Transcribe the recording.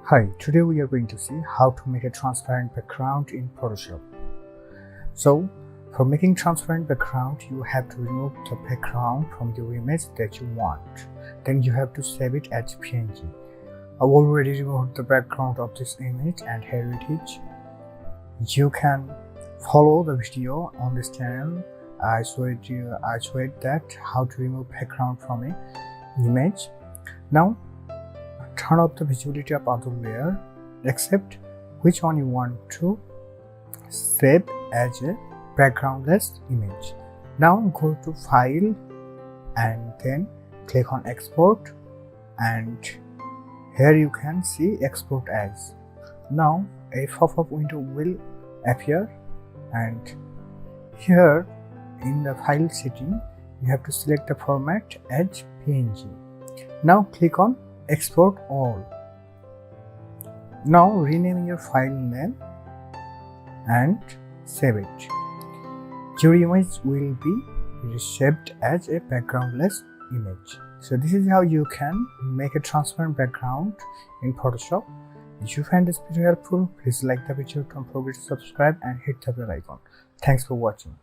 Hi, today we are going to see how to make a transparent background in Photoshop. So, for making transparent background, you have to remove the background from your image that you want. Then you have to save it as PNG. I've already removed the background of this image and here it is. You can follow the video on this channel. I showed that how to remove background from an image. Now, turn off the visibility of other layer, except which one you want to save as a backgroundless image. Now go to File and then click on Export, and here you can see Export As. Now a pop-up window will appear, and here in the file setting you have to select the format as PNG. Now click on Export All. Now rename your file name and save it. Your image will be reshaped as a backgroundless image. So this is how you can make a transparent background in Photoshop. If you find this video helpful, please like the video, don't forget to subscribe and hit the bell icon. Thanks for watching.